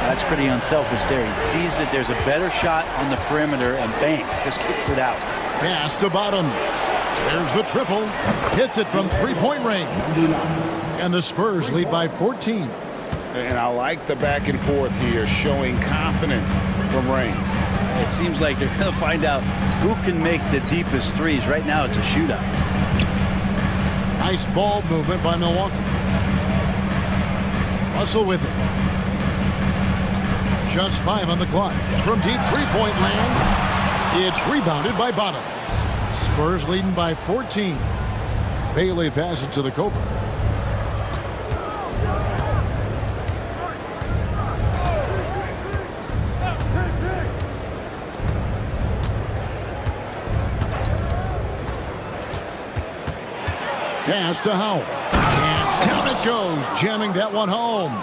That's pretty unselfish there. He sees that there's a better shot on the perimeter and bang, just kicks it out. Pass to Bottom. There's the triple. Hits it from three-point range. And the Spurs lead by 14. And I like the back and forth here, showing confidence from range. It seems like they're going to find out who can make the deepest threes. Right now, it's a shootout. Nice ball movement by Milwaukee. Russell with it. Just 5 on the clock. From deep three-point land, it's rebounded by Bottom. Spurs leading by 14. Bailey passes to the Cobra. Pass to Howell. And down it goes, jamming that one home.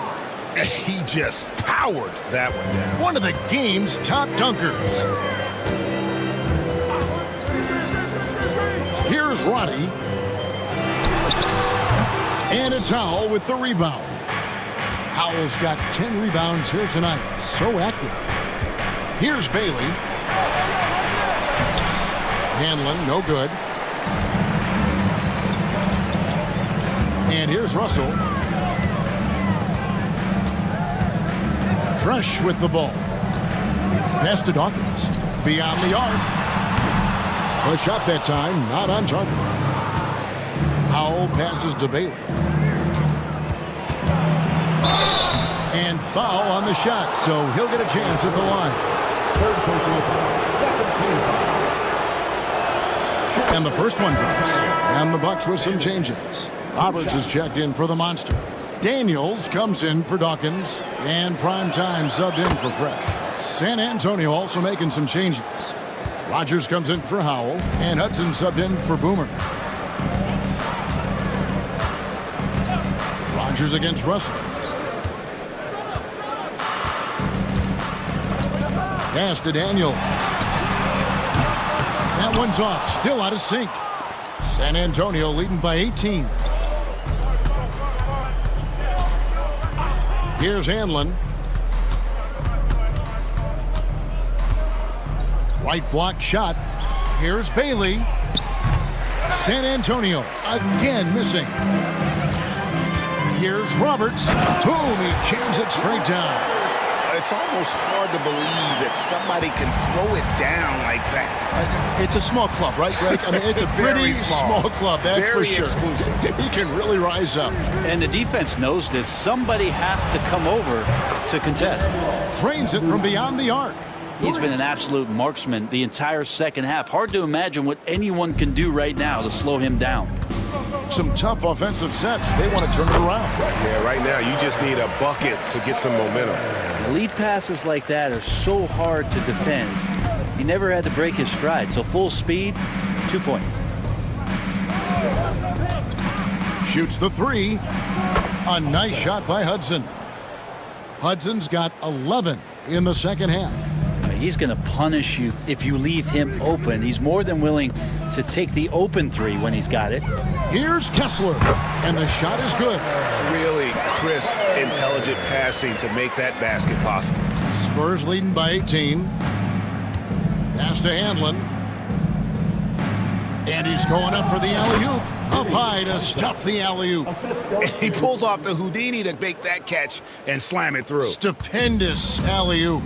He just powered that one down. One of the game's top dunkers. Here's Roddy. And it's Howell with the rebound. Howell's got 10 rebounds here tonight. So active. Here's Bailey. Hanlon, no good. And here's Russell. Fresh with the ball. Pass to Dawkins. Beyond the arc. A shot that time, not on target. Howell passes to Bailey. And foul on the shot, so he'll get a chance at the line. Third personal foul. Second team foul. And the first one drops. And the Bucks with some changes. Roberts is checked in for the Monster. Daniels comes in for Dawkins. And Prime Time subbed in for Fresh. San Antonio also making some changes. Rogers comes in for Howell. And Hudson subbed in for Boomer. Rogers against Russell. Pass to Daniel. That one's off. Still out of sync. San Antonio leading by 18. Here's Hanlon. Right block shot. Here's Bailey. San Antonio again missing. Here's Roberts. Boom, he jams it straight down. It's almost hard to believe that somebody can throw it down like that. It's a small club, right, Greg? I mean, it's a pretty small club, that's Very for sure. exclusive. He can really rise up. And the defense knows this. Somebody has to come over to contest. Trains it from beyond the arc. He's been an absolute marksman the entire second half. Hard to imagine what anyone can do right now to slow him down. Some tough offensive sets. They want to turn it around. Yeah, right now you just need a bucket to get some momentum. Lead passes like that are so hard to defend. He never had to break his stride, so full speed, 2 points. Shoots the three. A nice shot by Hudson. Hudson's got 11 in the second half. He's going to punish you if you leave him open. He's more than willing to take the open three when he's got it. Here's Kessler, and the shot is good. Really crisp, intelligent passing to make that basket possible. Spurs leading by 18. Pass to Hanlon. And he's going up for the alley-oop. Up high to stuff the alley-oop. He pulls off the Houdini to make that catch and slam it through. Stupendous alley-oop.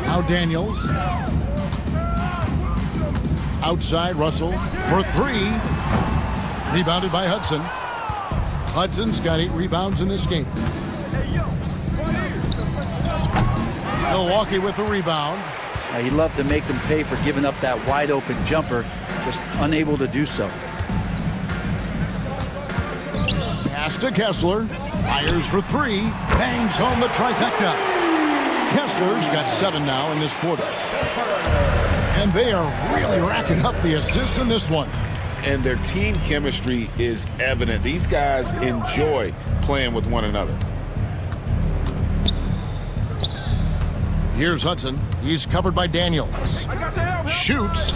Now Daniels. Outside Russell for three. Rebounded by Hudson. Hudson's got 8 rebounds in this game. Milwaukee with the rebound. He'd love to make them pay for giving up that wide open jumper, just unable to do so. Pass to Kessler. Fires for three. Bangs home the trifecta. Kessler's got 7 now in this quarter. And they are really racking up the assists in this one. And their team chemistry is evident. These guys enjoy playing with one another. Here's Hudson. He's covered by Daniels. Shoots.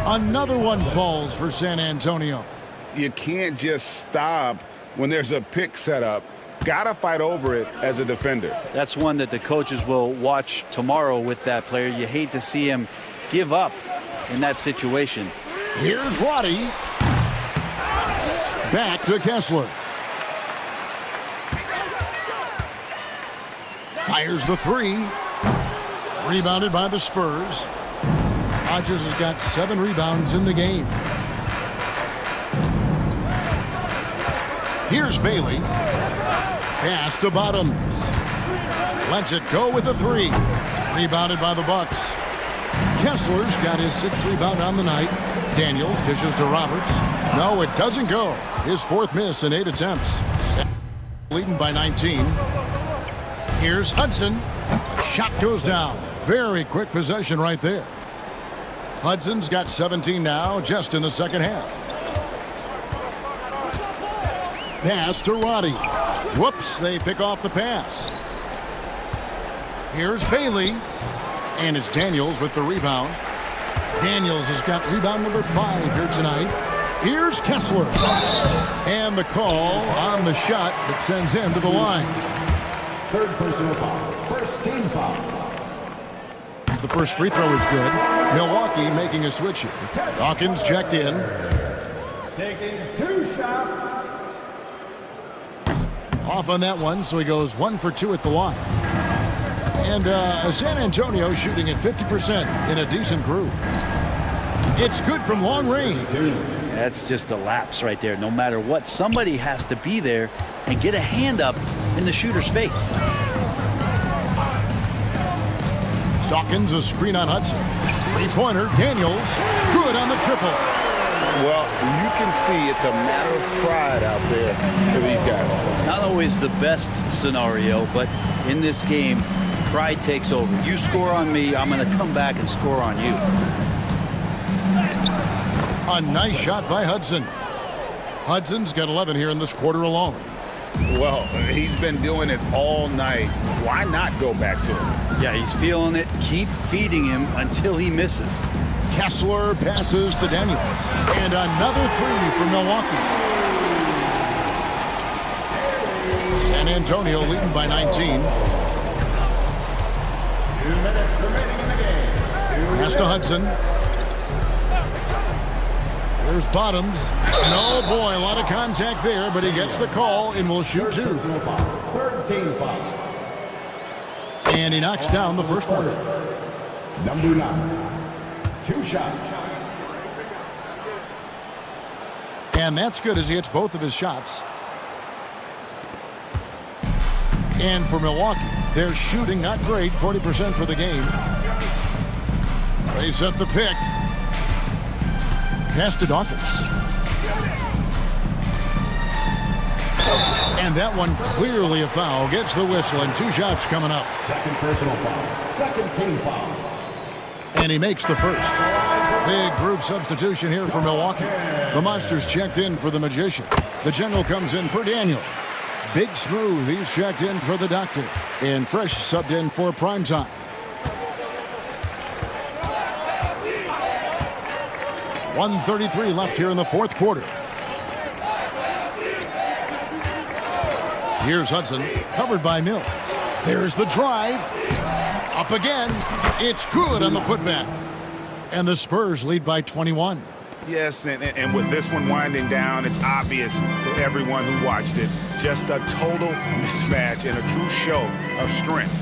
Another one falls for San Antonio. You can't just stop when there's a pick set up. Gotta fight over it as a defender. That's one that the coaches will watch tomorrow with that player. You hate to see him give up in that situation. Here's Roddy. Back to Kessler. Fires the three. Rebounded by the Spurs. Hodges has got 7 rebounds in the game. Here's Bailey. Pass to Bottoms. Lets it go with a three. Rebounded by the Bucks. Kessler's got his 6th rebound on the night. Daniels dishes to Roberts. No, it doesn't go. His 4th miss in 8 attempts. Leading by 19. Here's Hudson. A shot goes down. Very quick possession right there. Hudson's got 17 now, just in the second half. Pass to Roddy. Whoops, they pick off the pass. Here's Bailey. And it's Daniels with the rebound. Daniels has got rebound number 5 here tonight. Here's Kessler. And the call on the shot that sends him to the line. 3rd personal foul. 1st team foul. The first free throw is good. Milwaukee making a switch here. Dawkins checked in. Taking 2 shots. Off on that one, so he goes 1 for 2 at the line. And San Antonio shooting at 50% in a decent groove. It's good from long range. That's just a lapse right there. No matter what, somebody has to be there and get a hand up in the shooter's face. Dawkins, a screen on Hudson. Three-pointer, Daniels, good on the triple. Well, you can see it's a matter of pride out there for these guys. Not always the best scenario, but in this game, pride takes over. You score on me, I'm going to come back and score on you. A nice shot by Hudson. Hudson's got 11 here in this quarter alone. Well, he's been doing it all night. Why not go back to him? Yeah, he's feeling it. Keep feeding him until he misses. Kessler passes to Daniels. And another three for Milwaukee. San Antonio leading by 19. 2 minutes remaining in the game. Pass to Hudson. There's Bottoms. No, boy, a lot of contact there, but he gets the call and will shoot 2. 3rd team foul. And he knocks down the first one. Number 9. 2 shots. And that's good as he hits both of his shots. And for Milwaukee, they're shooting not great, 40% for the game. They set the pick. Pass to Dawkins. And that one clearly a foul. Gets the whistle, and 2 shots coming up. Second personal foul. Second team foul. And he makes the first. Big group substitution here for Milwaukee. The Monsters checked in for the Magician. The General comes in for Daniel. Big Smooth, he's checked in for the Doctor. And Fresh subbed in for Primetime. .133 left here in the fourth quarter. Here's Hudson, covered by Mills. There's the drive. Up again. It's good on the putback. And the Spurs lead by 21. Yes, and with this one winding down, it's obvious to everyone who watched it. Just a total mismatch and a true show of strength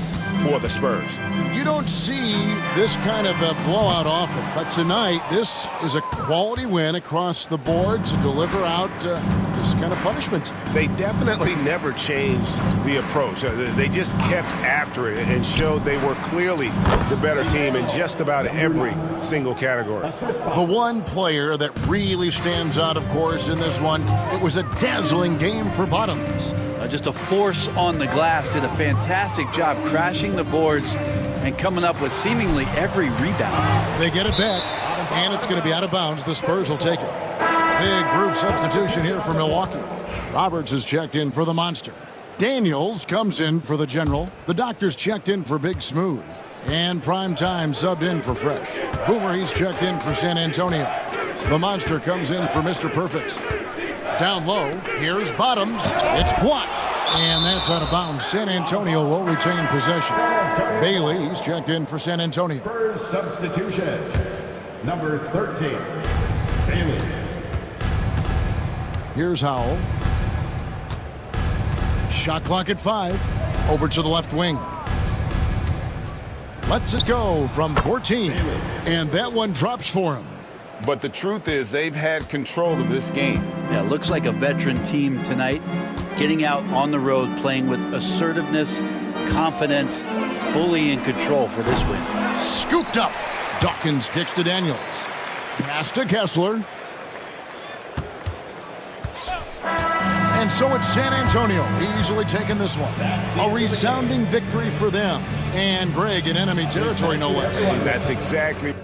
for the Spurs. You don't see this kind of a blowout often, but tonight this is a quality win across the board to deliver out this kind of punishment. They definitely never changed the approach. They just kept after it and showed they were clearly the better team in just about every single category. The one player that really stands out, of course, in this one, it was a dazzling game for Bottoms. Just a force on the glass, did a fantastic job crashing the boards and coming up with seemingly every rebound. They get it back, and it's going to be out of bounds. The Spurs will take it. Big group substitution here for Milwaukee. Roberts is checked in for the Monster. Daniels comes in for the General. The Doctor's checked in for Big Smooth. And Primetime subbed in for Fresh. Boomer, he's checked in for San Antonio. The Monster comes in for Mr. Perfect. Down low, here's Bottoms. It's blocked. And that's out of bounds. San Antonio will retain possession. Bailey, he's checked in for San Antonio. Spurs substitution. Number 13, Bailey. Here's Howell. Shot clock at 5. Over to the left wing. Lets it go from 14. And that one drops for him. But the truth is they've had control of this game. Yeah, looks like a veteran team tonight, getting out on the road, playing with assertiveness, confidence, fully in control for this win. Scooped up. Dawkins kicks to Daniels. Pass to Kessler. And so it's San Antonio easily taking this one. A resounding victory for them. And Greg in enemy territory, no less. That's exactly